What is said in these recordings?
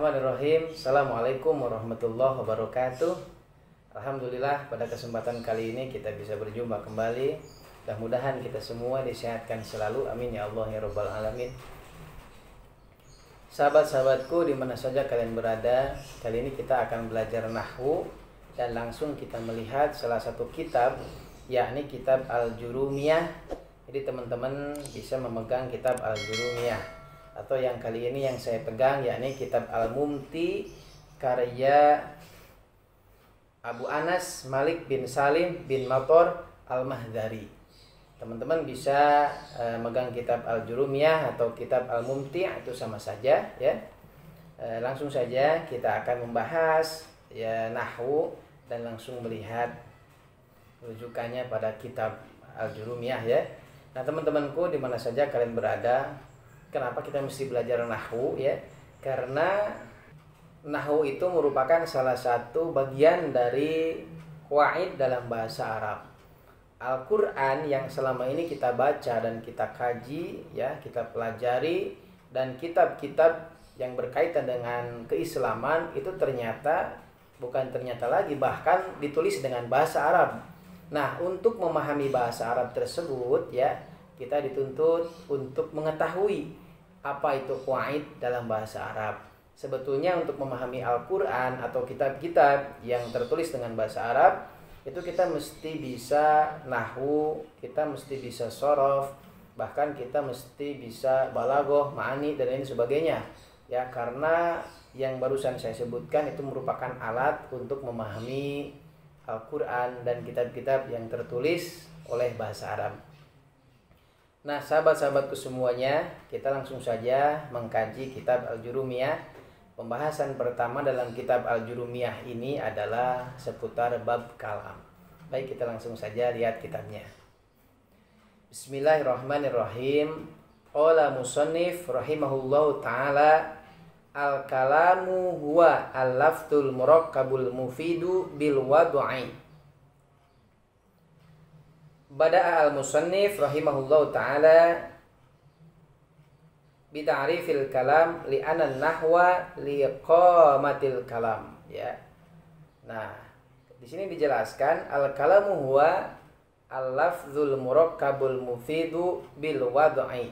Bismillahirrahmanirrahim. Assalamualaikum warahmatullahi wabarakatuh. Alhamdulillah, pada kesempatan kali ini kita bisa berjumpa kembali. Mudah-mudahan kita semua disehatkan selalu. Amin ya Allah ya Rabbal Alamin. Sahabat-sahabatku, di mana saja kalian berada, kali ini kita akan belajar nahwu dan langsung kita melihat salah satu kitab, yakni kitab Al-Jurumiyah. Jadi teman-teman bisa memegang kitab Al-Jurumiyah, atau yang kali ini yang saya pegang yakni kitab Al-Mumti karya Abu Anas Malik bin Salim bin Mator Al-Mahdari. Teman-teman bisa megang kitab Al-Jurumiyah atau kitab Al-Mumti, itu sama saja ya. Langsung saja kita akan membahas ya nahwu dan langsung melihat rujukannya pada kitab Al-Jurumiyah ya. Nah, teman-temanku di mana saja kalian berada, kenapa kita mesti belajar nahwu ya? Karena nahwu itu merupakan salah satu bagian dari qawaid dalam bahasa Arab. Al-Qur'an yang selama ini kita baca dan kita kaji ya, kita pelajari, dan kitab-kitab yang berkaitan dengan keislaman itu bukan ternyata lagi, bahkan ditulis dengan bahasa Arab. Nah, untuk memahami bahasa Arab tersebut ya, kita dituntut untuk mengetahui apa itu qawaid dalam bahasa Arab. Sebetulnya untuk memahami Al-Qur'an atau kitab-kitab yang tertulis dengan bahasa Arab, itu kita mesti bisa nahwu, kita mesti bisa shorof, bahkan kita mesti bisa balaghah, ma'ani, dan lain sebagainya. Ya, karena yang barusan saya sebutkan itu merupakan alat untuk memahami Al-Qur'an dan kitab-kitab yang tertulis oleh bahasa Arab. Nah, sahabat-sahabatku semuanya, kita langsung saja mengkaji kitab Al-Jurumiyah. Pembahasan pertama dalam kitab Al-Jurumiyah ini adalah seputar bab kalam. Baik, kita langsung saja lihat kitabnya. Bismillahirrahmanirrahim. Qala musannif rahimahullahu ta'ala, al-kalamu huwa al-lafzul murakkabul mufidu bil wad'i. Bada'a al-musannif rahimahullahu ta'ala bita'rifil kalam li'anna nahwa liqamatil kalam ya. Nah, di sini dijelaskan al-kalamu huwa al-lafzul murakkabul mufidu bil wad'i.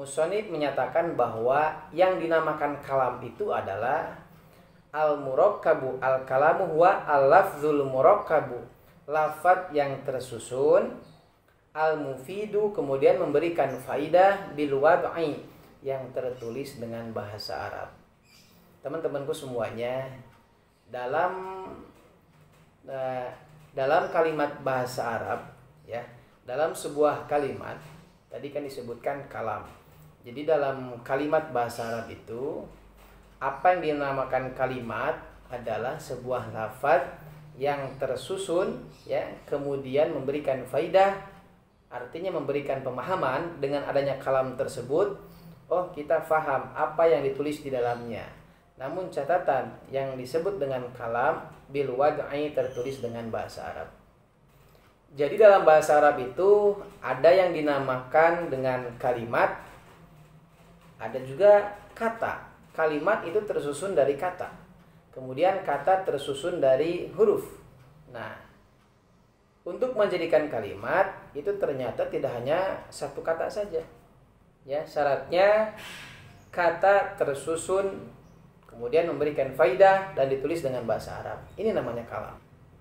Musannif menyatakan bahwa yang dinamakan kalam itu adalah al-murakkabu. Al-kalamu huwa al-lafzul murakkabu, lafaz yang tersusun, al-mufidu kemudian memberikan faidah, bil wad'i yang tertulis dengan bahasa Arab. Teman-temanku semuanya, dalam kalimat bahasa Arab ya, dalam sebuah kalimat tadi kan disebutkan kalam. Jadi dalam kalimat bahasa Arab itu, apa yang dinamakan kalimat adalah sebuah lafaz yang tersusun ya, kemudian memberikan faidah, artinya memberikan pemahaman. Dengan adanya kalam tersebut, oh, kita faham apa yang ditulis di dalamnya. Namun catatan, yang disebut dengan kalam bil wad'i tertulis dengan bahasa Arab. Jadi dalam bahasa Arab itu ada yang dinamakan dengan kalimat, ada juga kata. Kalimat itu tersusun dari kata, kemudian kata tersusun dari huruf. Nah, untuk menjadikan kalimat itu ternyata tidak hanya satu kata saja. Ya, syaratnya kata tersusun, kemudian memberikan faidah dan ditulis dengan bahasa Arab. Ini namanya kalam.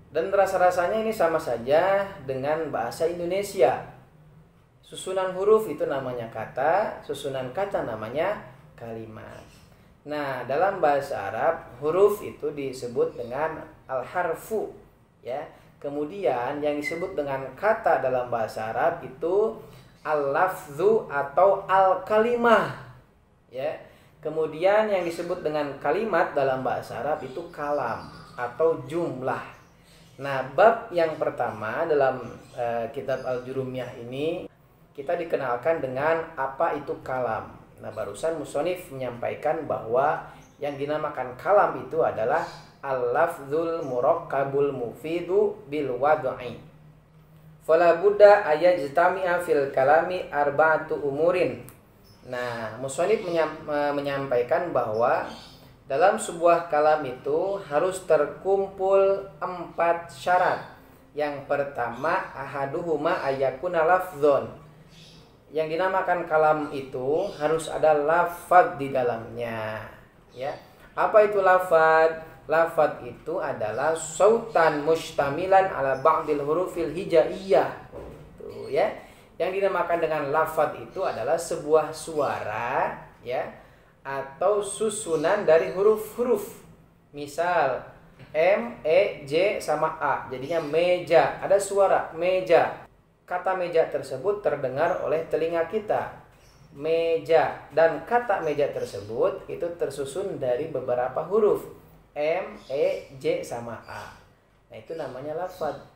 Dan rasa-rasanya ini sama saja dengan bahasa Indonesia. Susunan huruf itu namanya kata, susunan kata namanya kalimat. Nah, dalam bahasa Arab huruf itu disebut dengan al-harfu ya. Kemudian yang disebut dengan kata dalam bahasa Arab itu al-lafzu atau al-kalimah ya. Kemudian yang disebut dengan kalimat dalam bahasa Arab itu kalam atau jumlah. Nah, bab yang pertama dalam kitab Al-Jurumiyah ini, kita dikenalkan dengan apa itu kalam. Nah, barusan musannif menyampaikan bahwa yang dinamakan kalam itu adalah al-lafzul murakkabul mufidu bil wad'i. Fala budda ayajtami'a fil kalami arba'atu umurin. Nah, musannif menyampaikan bahwa Dalam sebuah kalam itu harus terkumpul 4 syarat. Yang pertama, ahaduhuma ayakuna lafdzon. Yang dinamakan kalam itu harus ada lafadz di dalamnya. Ya. Apa itu lafadz? Lafadz itu adalah sautan mustamilan ala ba'dil hurufil hijaiyah. Tuh ya. Yang dinamakan dengan lafadz itu adalah sebuah suara, ya, atau susunan dari huruf-huruf. Misal M, E, J sama A, jadinya meja. Ada suara meja. Kata meja tersebut terdengar oleh telinga kita. Meja, dan kata meja tersebut itu tersusun dari beberapa huruf M, E, J sama A. Nah, itu namanya lafadz.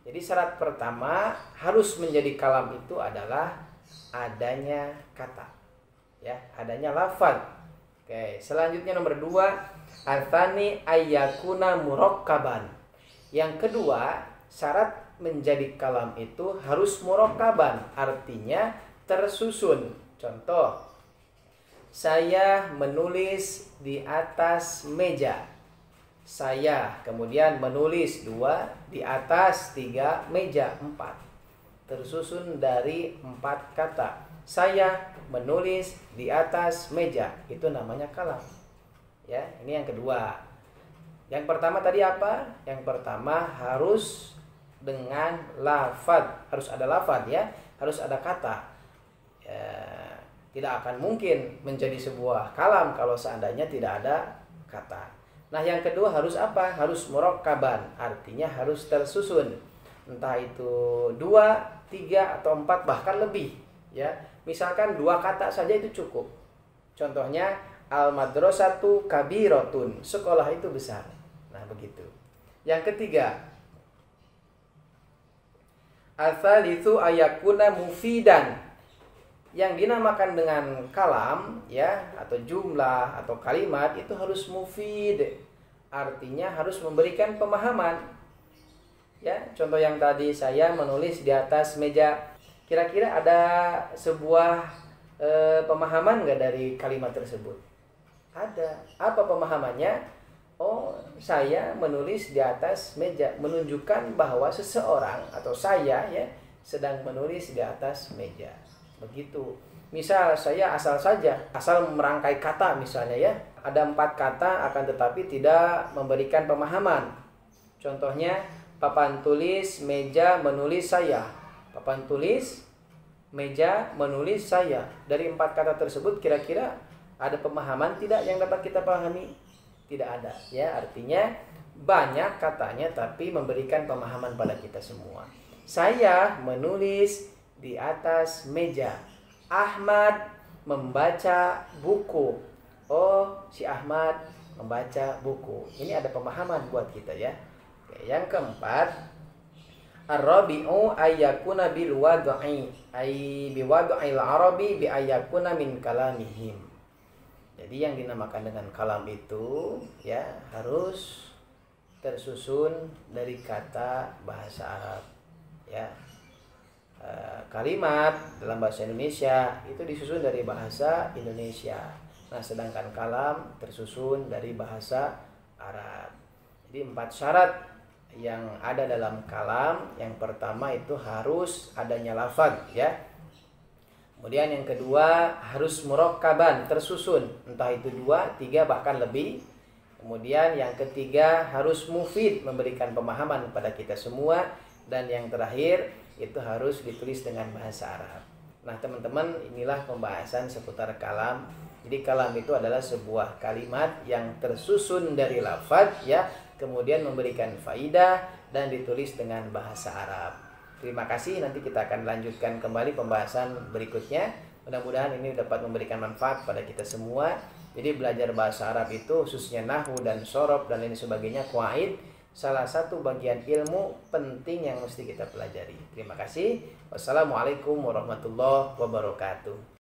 Jadi syarat pertama harus menjadi kalam itu adalah adanya kata. Ya, adanya lafadz. Oke, selanjutnya nomor 2, atsani ayyakuna murakkaban. Yang kedua, syarat menjadi kalam itu harus murakkaban, artinya tersusun. Contoh, saya menulis di atas meja. Saya kemudian menulis 2 di atas 3 meja, 4. Tersusun dari 4 kata. Saya menulis di atas meja, itu namanya kalam. Ya, ini yang kedua. Yang pertama tadi apa? Yang pertama harus dengan lafadz, harus ada lafadz, ya, harus ada kata. Ya, tidak akan mungkin menjadi sebuah kalam kalau seandainya tidak ada kata. Nah, yang kedua harus apa? Harus murakkaban, artinya harus tersusun. Entah itu 2, 3 atau 4 bahkan lebih, ya. Misalkan 2 kata saja itu cukup. Contohnya al-madrasatu kabiratun, sekolah itu besar. Nah, begitu. Yang ketiga, ats-tsalitsu ayakuna mufidan. Yang dinamakan dengan kalam, ya, atau jumlah atau kalimat itu harus mufid. Artinya harus memberikan pemahaman. Ya, contoh yang tadi saya menulis di atas meja. Kira-kira ada sebuah pemahaman nggak dari kalimat tersebut? Ada. Apa pemahamannya? Oh, saya menulis di atas meja, menunjukkan bahwa seseorang atau saya, ya, sedang menulis di atas meja. Begitu. Misal saya asal merangkai kata misalnya, ya. Ada 4 kata akan tetapi tidak memberikan pemahaman. Contohnya, papan tulis, meja, menulis, saya. Papan tulis, meja, menulis, saya. Dari 4 kata tersebut kira-kira ada pemahaman tidak yang dapat kita pahami? Tidak ada, ya. Artinya banyak katanya tapi memberikan pemahaman pada kita semua. Saya menulis di atas meja. Ahmad membaca buku. Oh, si Ahmad membaca buku. Ini ada pemahaman buat kita, ya. Oke, yang keempat, ar-rabi'u ayyakuna bil wad'i ay bi wad'il arabi bi ayyakuna min kalamihim. Jadi yang dinamakan dengan kalam itu, ya, harus tersusun dari kata bahasa Arab, ya. Kalimat dalam bahasa Indonesia itu disusun dari bahasa Indonesia. Nah, sedangkan kalam tersusun dari bahasa Arab. Jadi 4 syarat yang ada dalam kalam. Yang pertama itu harus adanya lafadz, ya. Kemudian yang kedua harus murakkaban, tersusun, entah itu 2, 3 bahkan lebih. Kemudian yang ketiga harus mufid, memberikan pemahaman kepada kita semua. Dan yang terakhir itu harus ditulis dengan bahasa Arab. Nah, teman-teman, inilah pembahasan seputar kalam. Jadi kalam itu adalah sebuah kalimat yang tersusun dari lafadz, ya, kemudian memberikan faidah dan ditulis dengan bahasa Arab. Terima kasih, nanti kita akan lanjutkan kembali pembahasan berikutnya. Mudah-mudahan ini dapat memberikan manfaat pada kita semua. Jadi belajar bahasa Arab itu khususnya nahwu dan shorof dan lain sebagainya, qawaid, salah satu bagian ilmu penting yang mesti kita pelajari. Terima kasih. Wassalamualaikum warahmatullahi wabarakatuh.